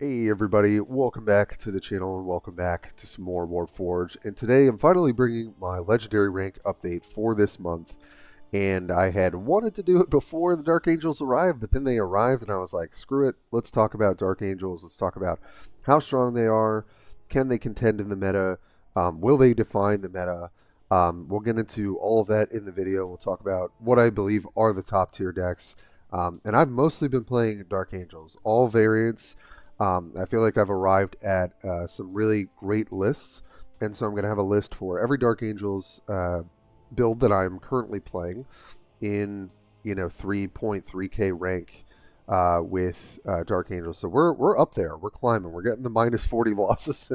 Hey everybody, welcome back to the channel and welcome back to some more Warpforge. And today I'm finally bringing my legendary rank update for this month. And I had wanted to do it before the Dark Angels arrived, but then they arrived and I was like, screw it, let's talk about Dark Angels. Let's talk about how strong they are. Can they contend in the meta? Will they define the meta? We'll get into all of that in the video. We'll talk about what I believe are the top tier decks. And I've mostly been playing Dark Angels, all variants. I feel like I've arrived at some really great lists, and so I'm going to have a list for every Dark Angels build that I'm currently playing in 3.3k rank with Dark Angels. So we're up there. We're climbing. We're getting the minus 40 losses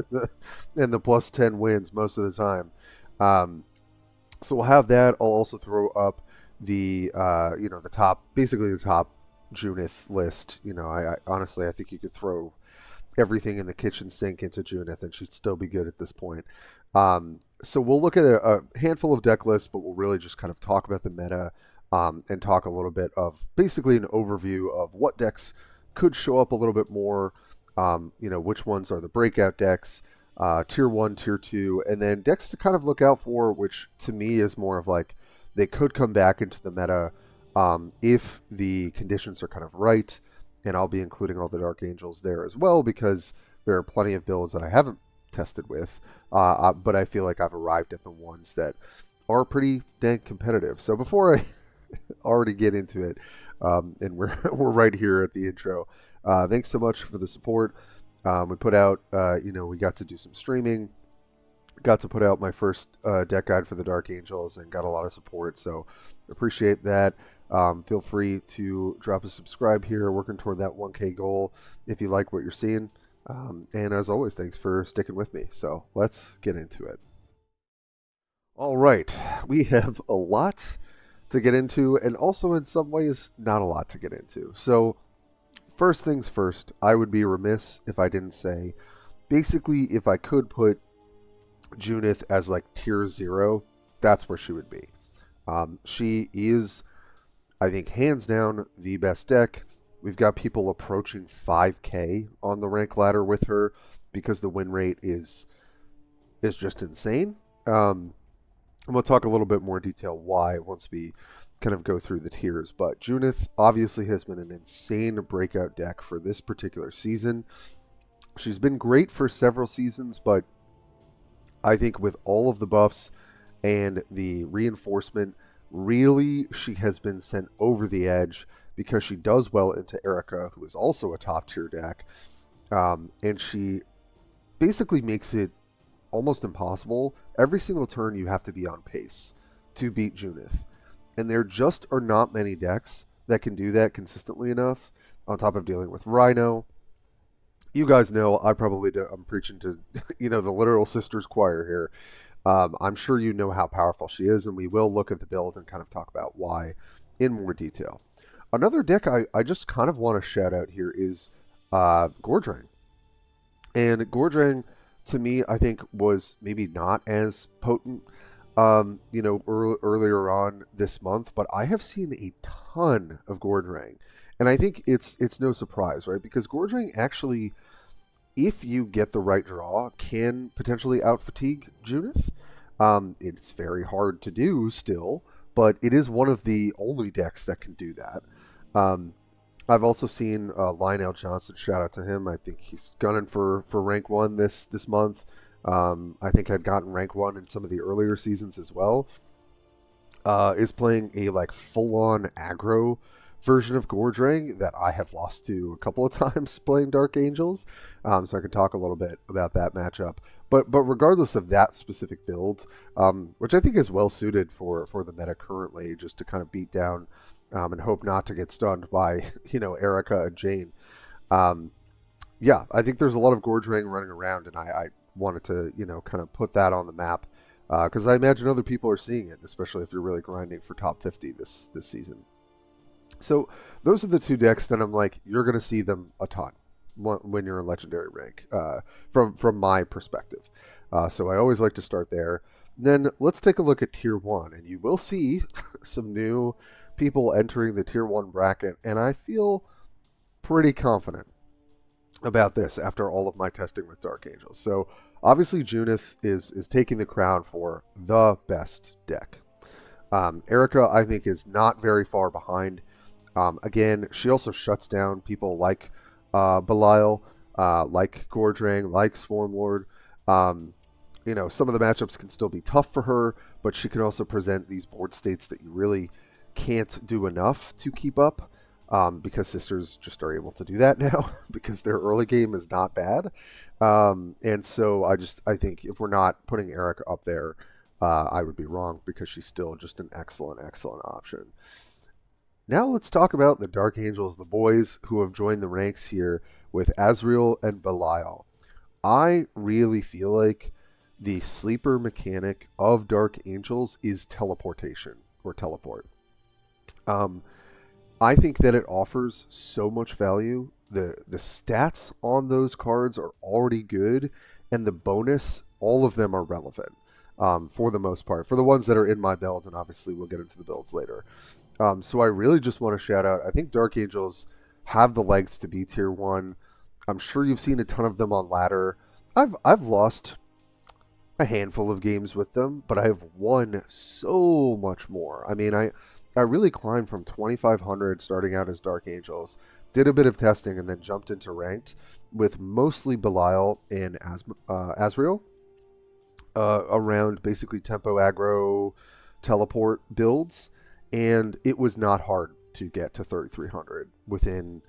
and the plus 10 wins most of the time. So we'll have that. I'll also throw up the the top, basically the top Junith list. I honestly I think you could throw everything in the kitchen sink into Junith and she'd still be good at this point. So we'll look at a handful of deck lists, but we'll really just kind of talk about the meta and talk a little bit of basically an overview of what decks could show up a little bit more. Which ones are the breakout decks, tier 1, tier 2, and then decks to kind of look out for, which to me is more of like they could come back into the meta if the conditions are kind of right. And I'll be including all the Dark Angels there as well because there are plenty of builds that I haven't tested with, but I feel like I've arrived at the ones that are pretty dang competitive. So before I already get into it, and we're right here at the intro. Thanks so much for the support. We put out, we got to do some streaming, got to put out my first deck guide for the Dark Angels, and got a lot of support. So appreciate that. Feel free to drop a subscribe here, working toward that 1K goal if you like what you're seeing. And as always, thanks for sticking with me. So let's get into it. All right, we have a lot to get into, and also in some ways, not a lot to get into. So, first things first, I would be remiss if I didn't say basically, if I could put Junith as like tier 0, that's where she would be. She is, I think, hands down the best deck. We've got people approaching 5k on the rank ladder with her because the win rate is just insane. And we'll talk a little bit more detail why once we kind of go through the tiers. But Junith obviously has been an insane breakout deck for this particular season. She's been great for several seasons, but I think with all of the buffs and the reinforcement, really she has been sent over the edge because she does well into Erica, who is also a top tier deck. And she basically makes it almost impossible. Every single turn you have to be on pace to beat Junith. And there just are not many decks that can do that consistently enough, on top of dealing with Rhino. You guys know I'm preaching to the literal sisters choir here. I'm sure you know how powerful she is, and we will look at the build and kind of talk about why in more detail. Another deck I just kind of want to shout out here is Gordrang. And Gordrang, to me, I think was maybe not as potent, earlier on this month, but I have seen a ton of Gordrang. And I think it's no surprise, right? Because Gordrang actually, if you get the right draw, can potentially out-fatigue Junith. It's very hard to do still, but it is one of the only decks that can do that. I've also seen Lionel Johnson, shout out to him. I think he's gunning for rank 1 this month. I think I'd gotten rank 1 in some of the earlier seasons as well. Is playing a like full-on aggro version of Gordrang that I have lost to a couple of times playing Dark Angels. So I can talk a little bit about that matchup. But regardless of that specific build, which I think is well suited for the meta currently, just to kind of beat down and hope not to get stunned by Erica and Jane. I think there's a lot of Gordrang running around, and I wanted to kind of put that on the map because I imagine other people are seeing it, especially if you're really grinding for top 50 this season. So those are the two decks that I'm like, you're going to see them a ton when you're in legendary rank, from my perspective. So I always like to start there. Then let's take a look at tier 1, and you will see some new people entering the tier 1 bracket, and I feel pretty confident about this after all of my testing with Dark Angels. So obviously Junith is taking the crown for the best deck. Erica, I think, is not very far behind. Again, she also shuts down people like Belial, like Gordrang, like Swarmlord. Some of the matchups can still be tough for her, but she can also present these board states that you really can't do enough to keep up, because sisters just are able to do that now because their early game is not bad. And so I think if we're not putting Erica up there, I would be wrong, because she's still just an excellent, excellent option. Now let's talk about the Dark Angels, the boys who have joined the ranks here with Azriel and Belial. I really feel like the sleeper mechanic of Dark Angels is teleportation, or teleport. Um, I think that it offers so much value. The stats on those cards are already good, and the bonus, all of them are relevant, for the most part. For the ones that are in my builds, and obviously we'll get into the builds later. So I really just want to shout out, I think Dark Angels have the legs to be tier 1. I'm sure you've seen a ton of them on ladder. I've lost a handful of games with them, but I have won so much more. I mean, I really climbed from 2,500 starting out as Dark Angels, did a bit of testing, and then jumped into ranked with mostly Belial and Azriel, around basically tempo, aggro, teleport builds, and it was not hard to get to 3,300 within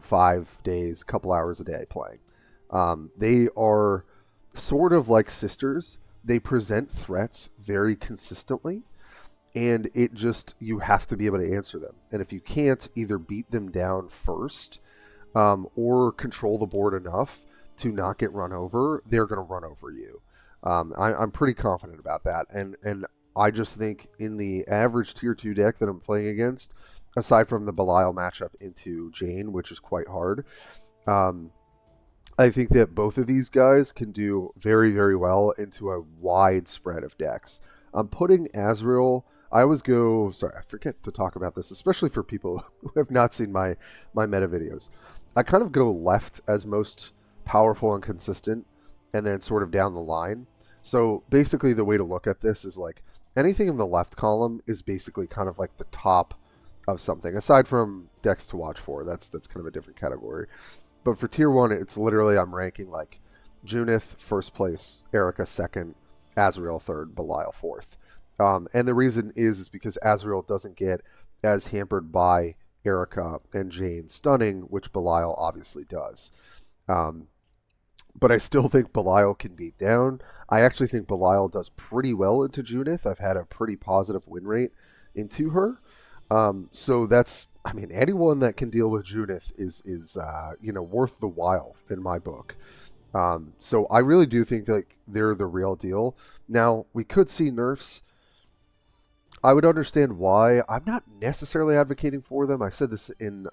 5 days, a couple hours a day playing. They are sort of like sisters. They present threats very consistently, and you have to be able to answer them. And if you can't, either beat them down first, or control the board enough to not get run over, they're going to run over you. I'm pretty confident about that, and I just think in the average tier 2 deck that I'm playing against, aside from the Belial matchup into Jane, which is quite hard, I think that both of these guys can do very, very well into a wide spread of decks. I'm putting Azriel. I forget to talk about this, especially for people who have not seen my meta videos. I kind of go left as most powerful and consistent, and then sort of down the line. So basically the way to look at this is like anything in the left column is basically kind of like the top of something, aside from decks to watch for. That's kind of a different category. But for tier 1, it's literally I'm ranking like Junith first place, Erica second, Azriel third, Belial fourth. And the reason is because Azriel doesn't get as hampered by Erica and Jane stunning, which Belial obviously does. But I still think Belial can beat down. I actually think Belial does pretty well into Junith. I've had a pretty positive win rate into her. So that's, anyone that can deal with Junith is worth the while in my book. So I really do think like they're the real deal. Now, we could see nerfs. I would understand why. I'm not necessarily advocating for them. I said this in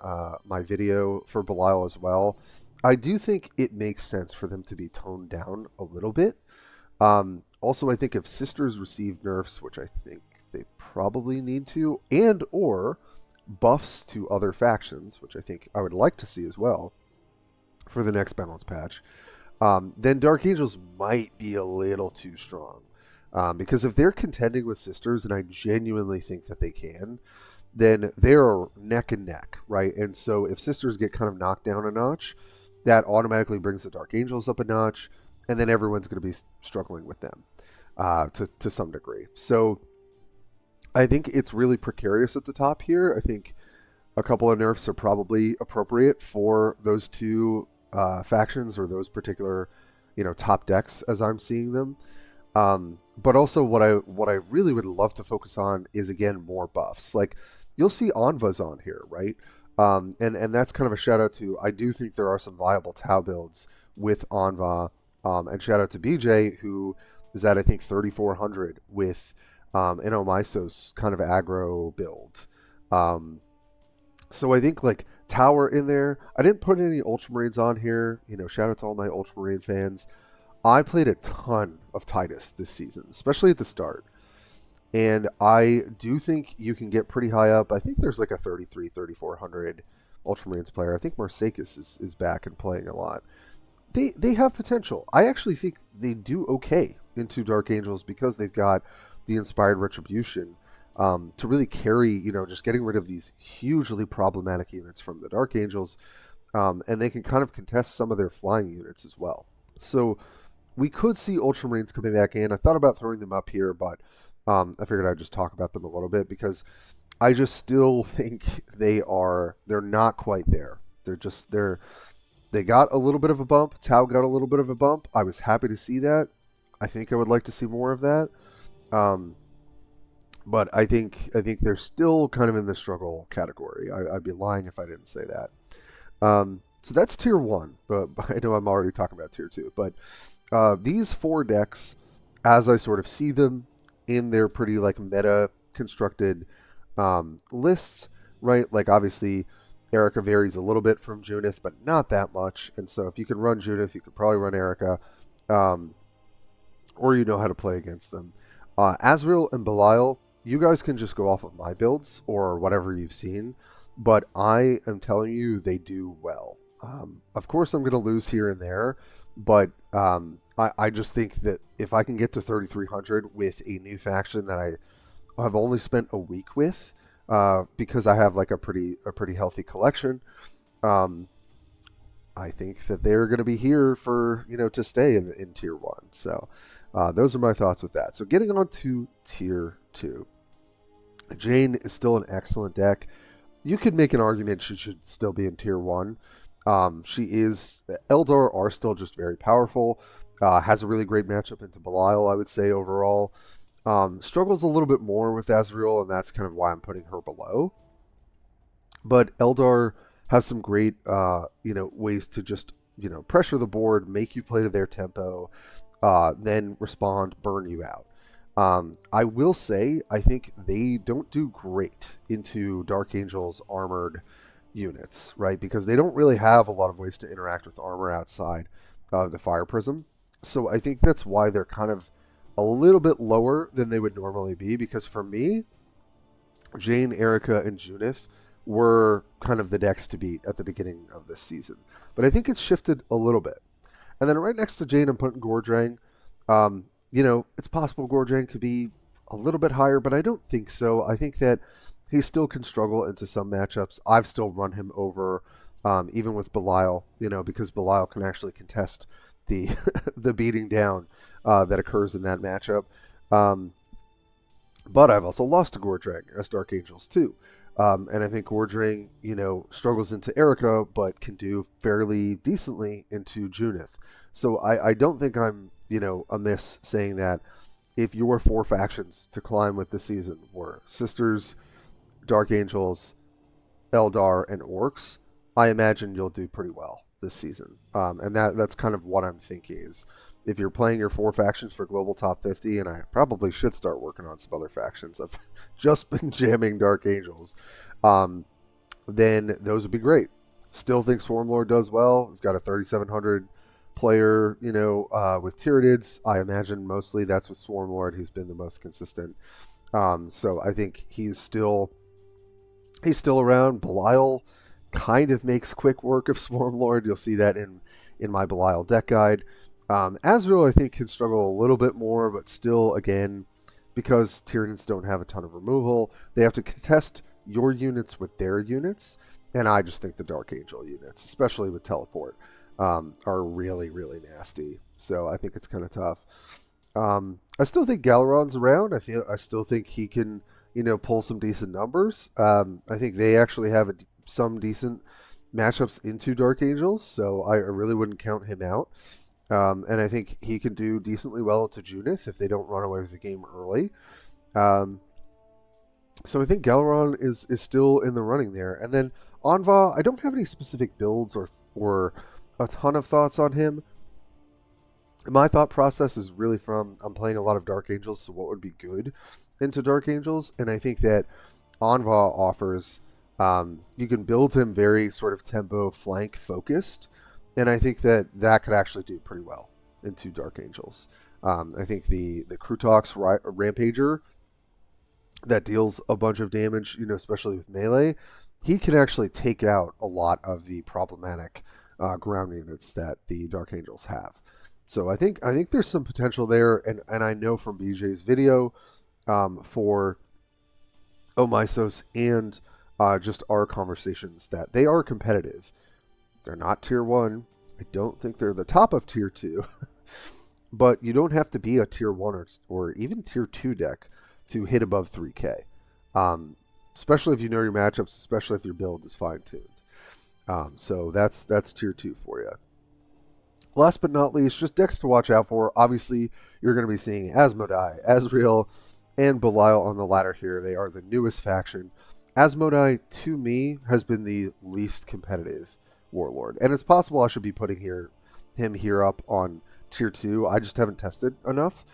my video for Belial as well. I do think it makes sense for them to be toned down a little bit. Also, I think if sisters receive nerfs, which I think they probably need to, and or buffs to other factions, which I think I would like to see as well for the next balance patch, then Dark Angels might be a little too strong. Because if they're contending with sisters, and I genuinely think that they can, then they're neck and neck, right? And so if sisters get kind of knocked down a notch, that automatically brings the Dark Angels up a notch, and then everyone's going to be struggling with them to some degree. So I think it's really precarious at the top here. I think a couple of nerfs are probably appropriate for those two factions, or those particular top decks as I'm seeing them. But also what I really would love to focus on is, again, more buffs. Like, you'll see Anva's on here, right? And that's kind of a shout out to, I do think there are some viable Tau builds with Anva, and shout out to BJ, who is at, I think, 3,400 with an Omaisos kind of aggro build. So I think like Tower in there. I didn't put any Ultramarines on here. Shout out to all my Ultramarine fans. I played a ton of Titus this season, especially at the start. And I do think you can get pretty high up. I think there's like a 3,400 Ultramarines player. I think Marsekis is back and playing a lot. They have potential. I actually think they do okay into Dark Angels because they've got the Inspired Retribution to really carry, just getting rid of these hugely problematic units from the Dark Angels, and they can kind of contest some of their flying units as well. So we could see Ultramarines coming back in. I thought about throwing them up here, but I figured I'd just talk about them a little bit because I just still think they're not quite there. They got a little bit of a bump. Tau got a little bit of a bump. I was happy to see that. I think I would like to see more of that. But I think they're still kind of in the struggle category. I'd be lying if I didn't say that. So that's tier 1, but I know I'm already talking about tier 2. But these 4 decks, as I sort of see them in their pretty like meta constructed lists, right? Like obviously Erica varies a little bit from Junith, but not that much. And so if you can run Junith, you could probably run Erica, or you know how to play against them. Azriel and Belial, you guys can just go off of my builds or whatever you've seen, but I am telling you they do well. Of course, I'm going to lose here and there, but I just think that if I can get to 3,300 with a new faction that I have only spent a week with, because I have like a pretty healthy collection, I think that they're going to be here for to stay in tier 1. So those are my thoughts with that. So getting on to tier 2, Jane is still an excellent deck. You could make an argument she should still be in tier 1. Eldar are still just very powerful. Has a really great matchup into Belial, I would say, overall. Struggles a little bit more with Azriel, and that's kind of why I'm putting her below. But Eldar have some great, ways to just, pressure the board, make you play to their tempo, then respond, burn you out. I will say, I think they don't do great into Dark Angel's armored units, right? Because they don't really have a lot of ways to interact with armor outside of the Fire Prism. So I think that's why they're kind of a little bit lower than they would normally be, because for me, Jane, Erica, and Junith were kind of the decks to beat at the beginning of this season. But I think it's shifted a little bit. And then right next to Jane, I'm putting Gordrang. It's possible Gordrang could be a little bit higher, but I don't think so. I think that he still can struggle into some matchups. I've still run him over, even with Belial, because Belial can actually contest the the beating down that occurs in that matchup. But I've also lost to Gordrang as Dark Angels too. And I think Gordrang, struggles into Erica, but can do fairly decently into Junith. So I don't think I'm, amiss saying that if your 4 factions to climb with this season were Sisters, Dark Angels, Eldar, and Orcs, I imagine you'll do pretty well this season. And that's kind of what I'm thinking is, if you're playing your 4 factions for Global Top 50, and I probably should start working on some other factions. I've just been jamming Dark Angels. Then those would be great. Still think Swarmlord does well. We've got a 3,700 player, with Tyranids. I imagine mostly that's with Swarmlord. He's been the most consistent. So I think he's still around. Belial kind of makes quick work of Swarmlord. You'll see that in my Belial deck guide. Azriel, I think, can struggle a little bit more, but still, again, because Tyranids don't have a ton of removal, they have to contest your units with their units, and I just think the Dark Angel units, especially with Teleport, are really, really nasty. So I think it's kind of tough. I still think Galaron's around. I still think he can, pull some decent numbers. I think they actually have some decent matchups into Dark Angels, so I really wouldn't count him out. And I think he can do decently well into Junith if they don't run away with the game early. So I think Galaron is still in the running there. And then Anva, I don't have any specific builds or a ton of thoughts on him. My thought process is really from, I'm playing a lot of Dark Angels, so what would be good into Dark Angels? And I think that Anva offers, you can build him very sort of tempo flank focused. And I think that could actually do pretty well into Dark Angels. I think the Krutox Rampager that deals a bunch of damage, especially with melee, he can actually take out a lot of the problematic ground units that the Dark Angels have. So I think there's some potential there, and I know from BJ's video for Omisos and just our conversations that they are competitive. They're not tier 1. I don't think they're the top of tier 2. But you don't have to be a tier 1 or even tier 2 deck to hit above 3K. Especially if you know your matchups, especially if your build is fine-tuned. So that's tier 2 for you. Last but not least, just decks to watch out for. Obviously, you're going to be seeing Asmodai, Azriel, and Belial on the ladder here. They are the newest faction. Asmodai, to me, has been the least competitive warlord. And it's possible I should be putting him here up on tier 2. I just haven't tested enough.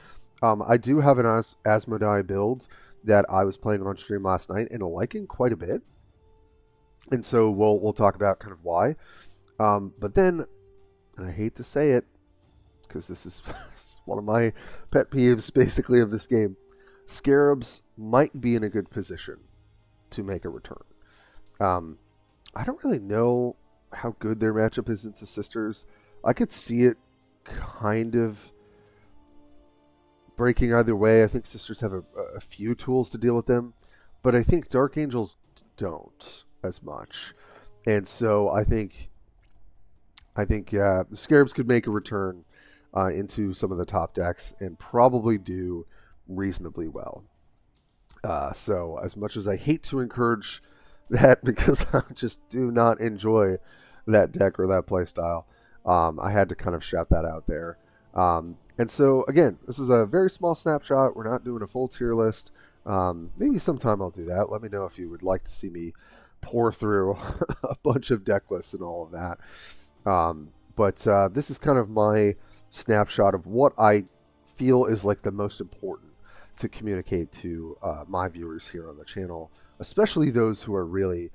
I do have an Asmodai build that I was playing on stream last night and liking quite a bit. And so we'll talk about kind of why. But then, and I hate to say it, because this is one of my pet peeves basically of this game, Scarabs might be in a good position to make a return. I don't really know how good their matchup is into Sisters. I could see it kind of breaking either way. I think Sisters have a few tools to deal with them, but I think Dark Angels don't as much. And so I think the Scarabs could make a return into some of the top decks and probably do reasonably well. So as much as I hate to encourage that, because I just do not enjoy that deck or that playstyle, I had to kind of shout that out there. And so again, this is a very small snapshot. We're not doing a full tier list. Maybe sometime I'll do that. Let me know if you would like to see me pour through a bunch of deck lists and all of that. But this is kind of my snapshot of what I feel is like the most important to communicate to my viewers here on the channel, especially those who are really,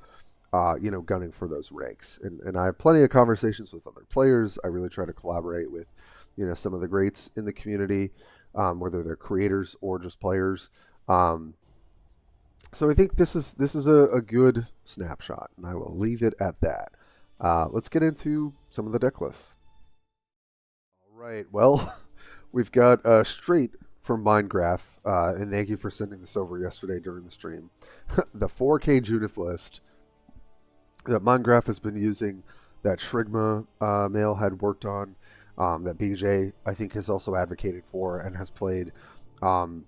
gunning for those ranks. And I have plenty of conversations with other players. I really try to collaborate with, some of the greats in the community, whether they're creators or just players. So I think this is a good snapshot, and I will leave it at that. Let's get into some of the deck lists. All right, well, we've got straight from Mindgraph, and thank you for sending this over yesterday during the stream. The 4K Junith list that Mindgraph has been using, that Shrigma Mail had worked on, that BJ I think has also advocated for and has played. You're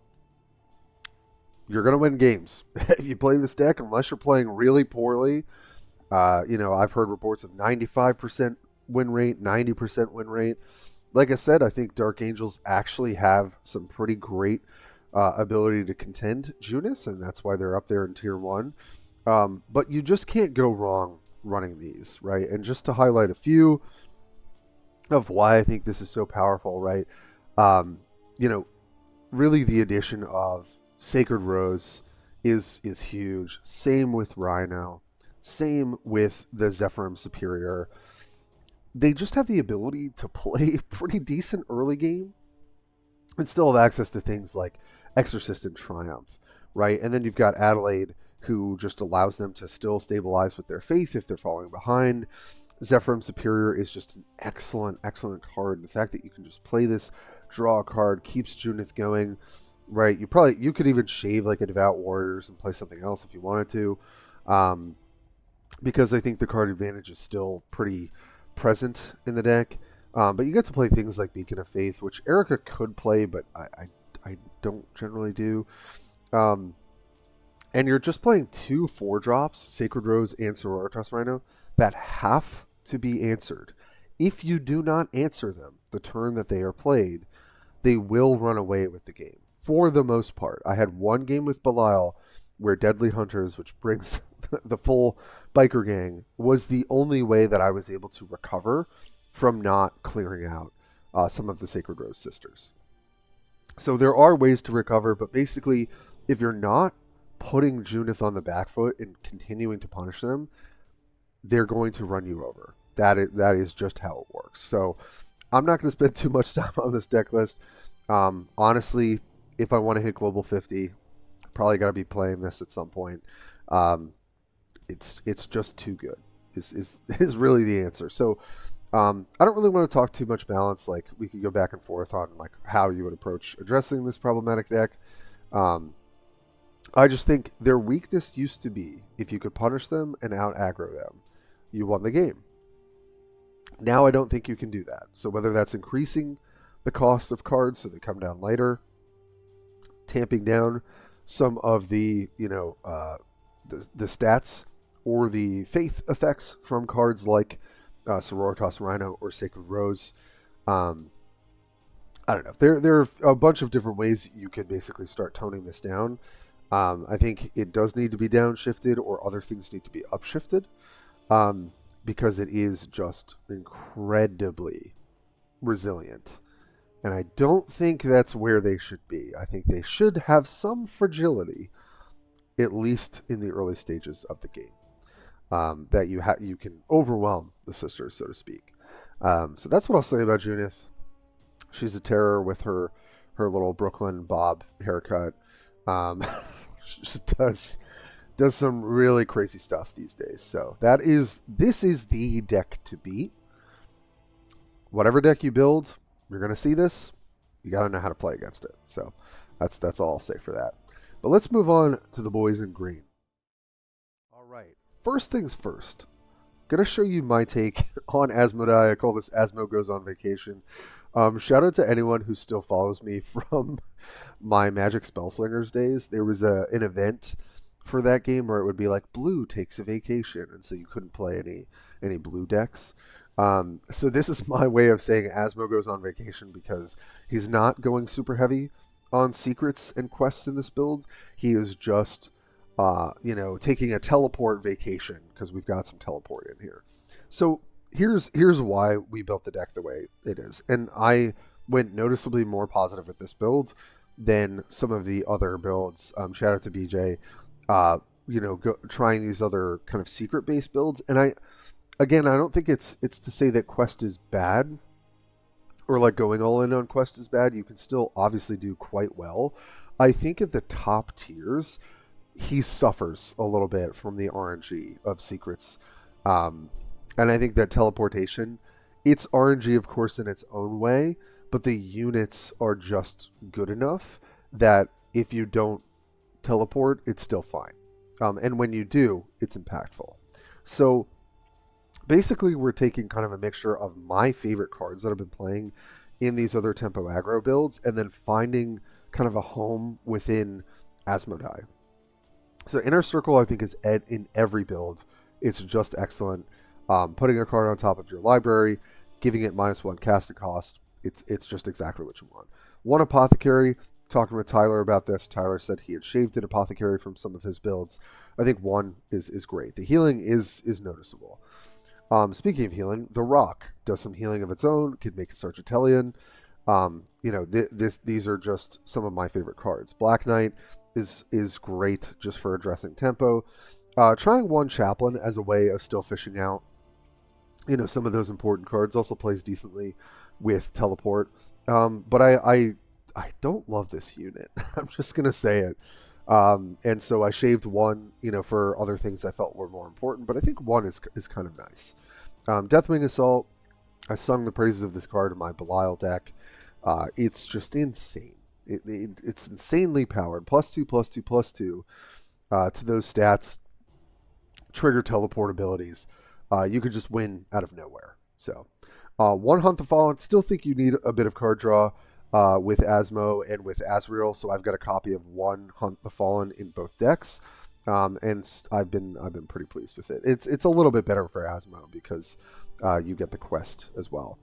going to win games if you play this deck, unless you're playing really poorly. I've heard reports of 95% win rate, 90% win rate. Like I said, I think Dark Angels actually have some pretty great ability to contend Junith, and that's why they're up there in tier 1. But you just can't go wrong running these, right? And just to highlight a few of why I think this is so powerful, right? Really the addition of Sacred Rose is huge. Same with Rhino. Same with the Zephyrim Superior. They just have the ability to play pretty decent early game and still have access to things like Exorcist and Triumph, right? And then you've got Adelaide, who just allows them to still stabilize with their faith if they're falling behind. Zephyrim Superior is just an excellent, excellent card. The fact that you can just play this, draw a card, keeps Junith going, right? You could even shave like a Devout Warriors and play something else if you wanted to, because I think the card advantage is still pretty present in the deck. But you get to play things like Beacon of Faith, which Erica could play, but I don't generally do. And you're just playing 2 4-drops, Sacred Rose and Sororitas Rhino, that have to be answered. If you do not answer them the turn that they are played, they will run away with the game, for the most part. I had one game with Belial where Deadly Hunters, which brings the full biker gang, was the only way that I was able to recover from not clearing out some of the Sacred Rose sisters. So there are ways to recover, but basically, if you're not putting Junith on the back foot and continuing to punish them, they're going to run you over. That is just how it works. So I'm not going to spend too much time on this deck list. Honestly, if I want to hit Global 50, probably got to be playing this at some point. It's just too good. Is really the answer. So I don't really want to talk too much balance. Like we could go back and forth on like how you would approach addressing this problematic deck. Um, I just think their weakness used to be if you could punish them and out aggro them, you won the game. Now I don't think you can do that. So whether that's increasing the cost of cards so they come down lighter, tamping down some of the the stats or the faith effects from cards like Sororitas Rhino or Sacred Rose. I don't know. There are a bunch of different ways you could basically start toning this down. I think it does need to be downshifted or other things need to be upshifted because it is just incredibly resilient. And I don't think that's where they should be. I think they should have some fragility, at least in the early stages of the game, that you can overwhelm the sisters, so to speak. So that's what I'll say about Junith. She's a terror with her little Brooklyn bob haircut. She does some really crazy stuff these days. So this is the deck to beat. Whatever deck you build, you're going to see this. You got to know how to play against it. So that's all I'll say for that. But let's move on to the boys in green. All right. First things first. Going to show you my take on Asmodai. I call this Asmo Goes on Vacation. Shout out to anyone who still follows me from my Magic Spellslingers days. There was an event for that game where it would be like blue takes a vacation, and so you couldn't play any blue decks. So this is my way of saying Asmo goes on vacation because he's not going super heavy on secrets and quests in this build. He is just taking a teleport vacation because we've got some teleport in here. So here's why we built the deck the way it is. And I went noticeably more positive with this build than some of the other builds. Shout out to BJ, trying these other kind of secret-based builds. And I don't think it's to say that quest is bad or like going all in on quest is bad. You can still obviously do quite well. I think at the top tiers, he suffers a little bit from the RNG of secrets. And I think that teleportation, it's RNG, of course, in its own way, but the units are just good enough that if you don't teleport, it's still fine. And when you do, it's impactful. So basically, we're taking kind of a mixture of my favorite cards that I've been playing in these other tempo aggro builds and then finding kind of a home within Asmodai. So Inner Circle, I think, is in every build. It's just excellent. Putting a card on top of your library, giving it -1 casting cost, it's just exactly what you want. One Apothecary, talking with Tyler about this, Tyler said he had shaved an Apothecary from some of his builds. I think one is great. The healing is noticeable. Speaking of healing, the Rock does some healing of its own, could make a Sargentelian. These are just some of my favorite cards. Black Knight is great just for addressing tempo. Trying one Chaplain as a way of still fishing out some of those important cards. Also plays decently with teleport. But I don't love this unit. I'm just gonna say it. And so I shaved one, for other things I felt were more important. But I think one is kind of nice. Deathwing Assault. I sung the praises of this card in my Belial deck. It's just insane. It's insanely powered. +2/+2/+2 to those stats. Trigger teleport abilities. You could just win out of nowhere. So, one Hunt the Fallen. Still think you need a bit of card draw with Asmo and with Azriel. So I've got a copy of one Hunt the Fallen in both decks, and I've been pretty pleased with it. It's a little bit better for Asmo because you get the quest as well.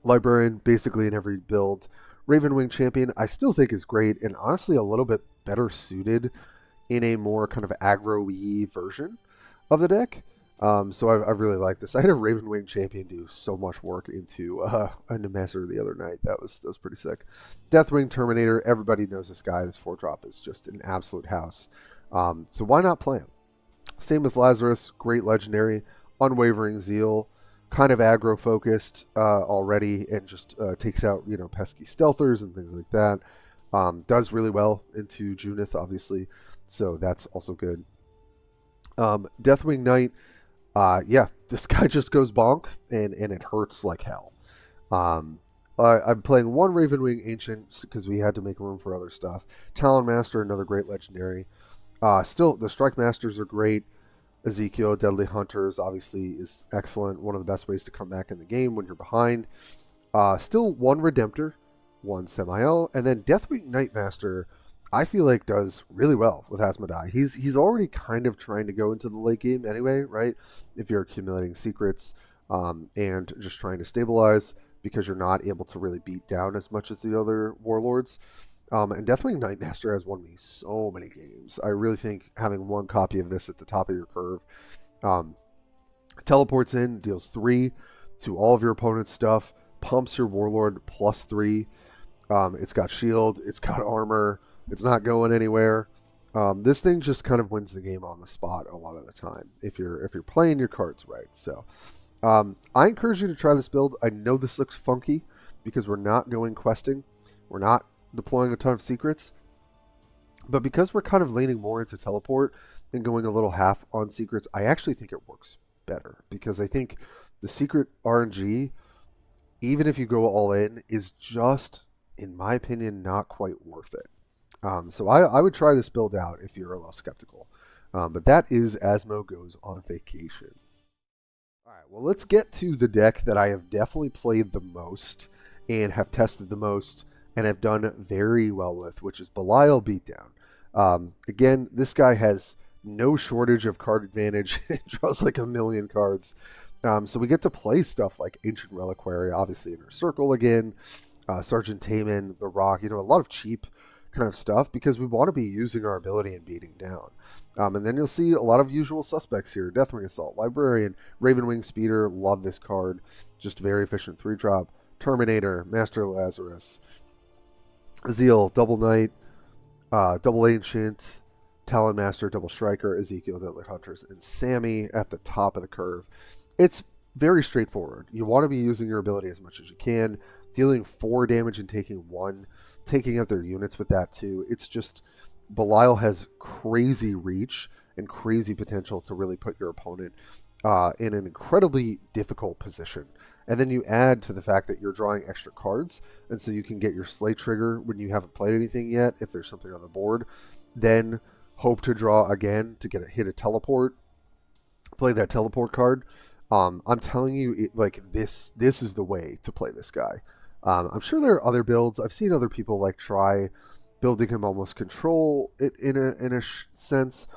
Librarian, basically in every build. Ravenwing Champion, I still think is great and honestly a little bit better suited in a more kind of aggro-y version of the deck. So I really like this. I had a Ravenwing Champion do so much work into a Nemesis the other night. That was pretty sick. Deathwing Terminator, everybody knows this guy. This 4-drop is just an absolute house. So why not play him? Same with Lazarus, great legendary, Unwavering Zeal, kind of aggro focused already, and just takes out pesky stealthers and things like that. Does really well into Junith, obviously, so that's also good. Deathwing Knight, yeah, this guy just goes bonk, and it hurts like hell. Um, I'm playing one Ravenwing Ancient because we had to make room for other stuff. Talon Master, another great legendary. Still, the Strike Masters are great. Ezekiel, Deadly Hunters, obviously is excellent. One of the best ways to come back in the game when you're behind. Still one Redemptor, one Semiel, and then Deathwing Nightmaster, I feel like does really well with Asmodai. He's already kind of trying to go into the late game anyway, right? If you're accumulating secrets and just trying to stabilize because you're not able to really beat down as much as the other warlords. And Deathwing Nightmaster has won me so many games. I really think having one copy of this at the top of your curve teleports in, deals 3 to all of your opponent's stuff, pumps your warlord +3. It's got shield, it's got armor, it's not going anywhere. This thing just kind of wins the game on the spot a lot of the time if you're playing your cards right. So I encourage you to try this build. I know this looks funky because we're not going questing, we're not deploying a ton of secrets, but because we're kind of leaning more into teleport and going a little half on secrets, I actually think it works better because I think the secret RNG, even if you go all in, is just, in my opinion, not quite worth it. So I would try this build out if you're a little skeptical. But that is Asmo Goes on Vacation. All right, well, let's get to the deck that I have definitely played the most and have tested the most and have done very well with, which is Belial Beatdown. Again, this guy has no shortage of card advantage. It draws like a million cards. So we get to play stuff like Ancient Reliquary, obviously Inner Circle again, Sergeant Taman, The Rock, a lot of cheap kind of stuff because we want to be using our ability and beating down. And then you'll see a lot of usual suspects here. Deathwing Assault, Librarian, Ravenwing Speeder, love this card. Just very efficient 3-drop. Terminator, Master Lazarus, Azriel, Double Knight, Double Ancient, Talon Master, Double Striker, Ezekiel, Deadly Hunters, and Sammy at the top of the curve. It's very straightforward. You want to be using your ability as much as you can, dealing 4 damage and taking 1, taking out their units with that too. It's just, Belial has crazy reach and crazy potential to really put your opponent in an incredibly difficult position. And then you add to the fact that you're drawing extra cards, and so you can get your Slay trigger when you haven't played anything yet, if there's something on the board. Then hope to draw again to hit a teleport, play that teleport card. I'm telling you, this is the way to play this guy. I'm sure there are other builds. I've seen other people try building him almost control it in a sense,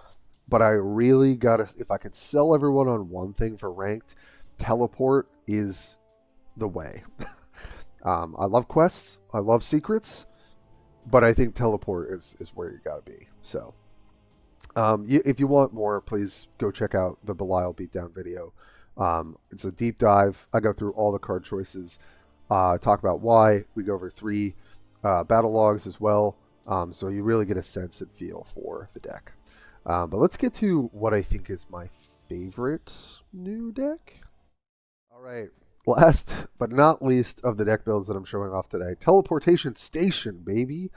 but I really gotta, if I can sell everyone on one thing for ranked, teleport is the way. I love quests, I love secrets, but I think teleport is where you gotta be. So if you want more, please go check out the Belial Beatdown video. It's a deep dive. I go through all the card choices, talk about why. We go over 3 battle logs as well, so you really get a sense and feel for the deck. But let's get to what I think is my favorite new deck. All right, last but not least of the deck builds that I'm showing off today, Teleportation Station, baby.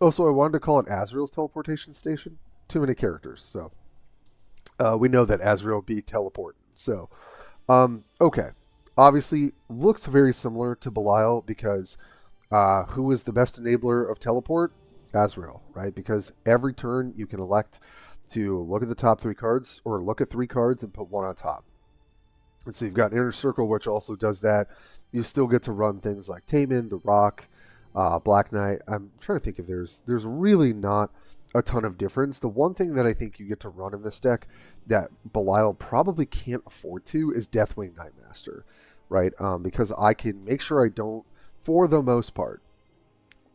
Also, I wanted to call it Azriel's Teleportation Station. Too many characters, so we know that Azriel be teleporting. So, okay. Obviously, looks very similar to Belial because who is the best enabler of teleport? Azriel, right? Because every turn you can elect to look at the top 3 cards or look at 3 cards and put 1 on top. And so you've got Inner Circle, which also does that. You still get to run things like Taman, The Rock, Black Knight. I'm trying to think if there's really not a ton of difference. The one thing that I think you get to run in this deck that Belial probably can't afford to is Deathwing Nightmaster, right? Because I can make sure I don't, for the most part,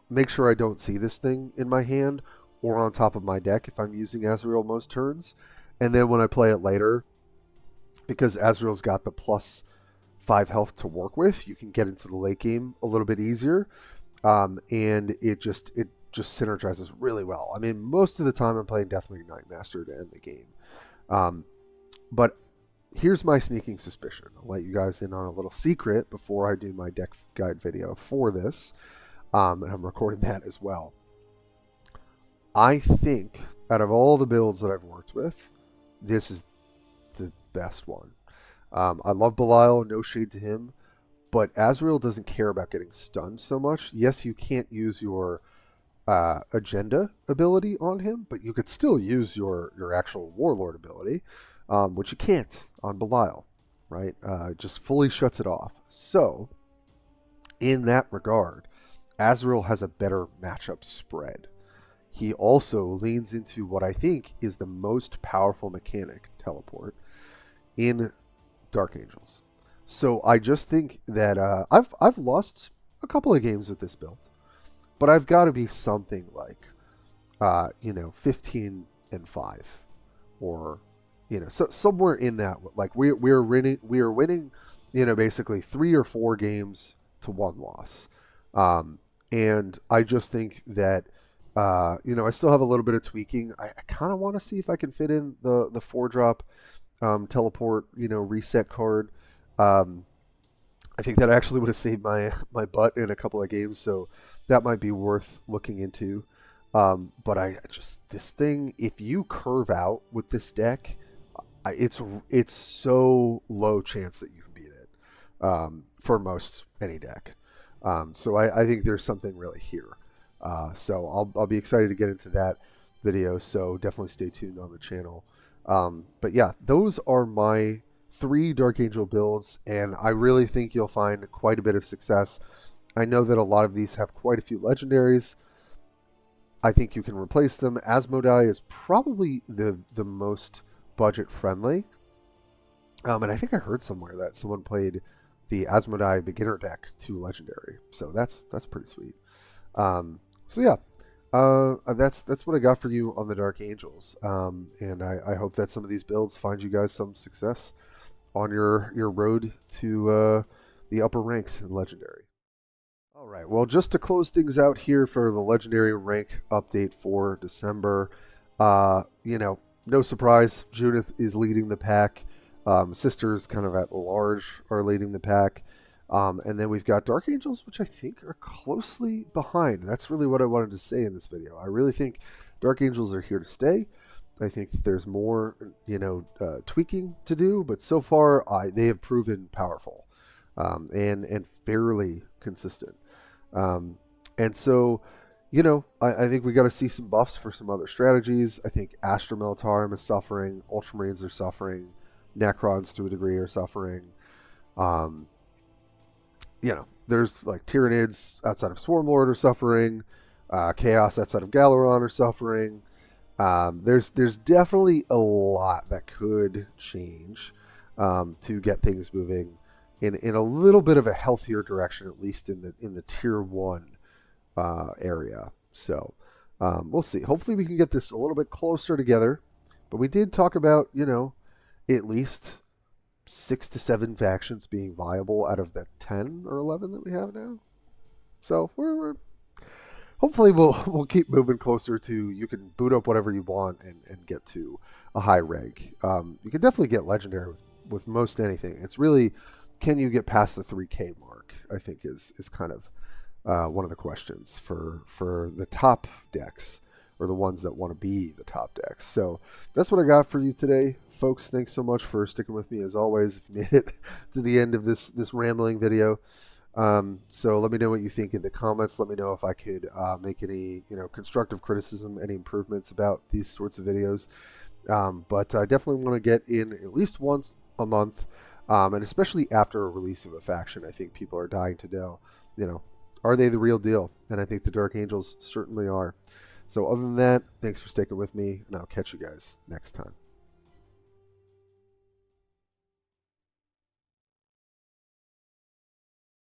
make sure I don't see this thing in my hand or on top of my deck if I'm using Azriel most turns. And then when I play it later, because Azriel's got the +5 health to work with, you can get into the late game a little bit easier. And it just synergizes really well. I mean, most of the time I'm playing Deathwing Nightmaster to end the game. But here's my sneaking suspicion. I'll let you guys in on a little secret before I do my deck guide video for this. And I'm recording that as well. I think out of all the builds that I've worked with, this is the best one. I love Belial, no shade to him, but Azriel doesn't care about getting stunned so much. Yes, you can't use your agenda ability on him, but you could still use your actual warlord ability, which you can't on Belial, right? It just fully shuts it off. So, in that regard, Azriel has a better matchup spread. He also leans into what I think is the most powerful mechanic, teleport, in Dark Angels. So I just think that I've lost a couple of games with this build, but I've got to be something like 15-5, or so somewhere in that. Like we're winning, basically 3 or 4 games to 1 loss, and I just think that I still have a little bit of tweaking. I kind of want to see if I can fit in the 4-drop teleport reset card. I think that actually would have saved my butt in a couple of games, so that might be worth looking into. But this thing, if you curve out with this deck, it's so low chance that you can beat it for most any deck. So I think there's something really here. So I'll be excited to get into that video. So definitely stay tuned on the channel. But yeah, those are my 3 Dark Angel builds, and I really think you'll find quite a bit of success. I know that a lot of these have quite a few legendaries. I think you can replace them. Asmodai is probably the most budget friendly. And I think I heard somewhere that someone played the Asmodai beginner deck to legendary. So that's pretty sweet. So yeah, that's what I got for you on the Dark Angels. And I hope that some of these builds find you guys some success on your road to the upper ranks in legendary. All right, well, just to close things out here for the legendary rank update for December, no surprise, Junith is leading the pack. Sisters kind of at large are leading the pack. And then we've got Dark Angels, which I think are closely behind. That's really what I wanted to say in this video. I really think Dark Angels are here to stay. I think that there's more, tweaking to do, but so far they have proven powerful and fairly consistent. And so, I think we got to see some buffs for some other strategies. I think Astra Militarum is suffering, Ultramarines are suffering, Necrons to a degree are suffering. There's like Tyranids outside of Swarmlord are suffering, Chaos outside of Galaron are suffering. There's definitely a lot that could change to get things moving in a little bit of a healthier direction, at least in the tier 1 area. So we'll see. Hopefully we can get this a little bit closer together. But we did talk about at least 6 to 7 factions being viable out of the 10 or 11 that we have now. So we're hopefully we'll keep moving closer to, you can boot up whatever you want and get to a high rank. You can definitely get legendary with most anything. It's really, can you get past the 3K mark, I think is kind of one of the questions for the top decks, or the ones that want to be the top decks. So that's what I got for you today, folks. Thanks so much for sticking with me as always. If you made it to the end of this rambling video. So let me know what you think in the comments. Let me know if I could make any constructive criticism, any improvements about these sorts of videos. But I definitely want to get in at least once a month, and especially after a release of a faction. I think people are dying to know, are they the real deal? And I think the Dark Angels certainly are. So other than that, thanks for sticking with me, and I'll catch you guys next time.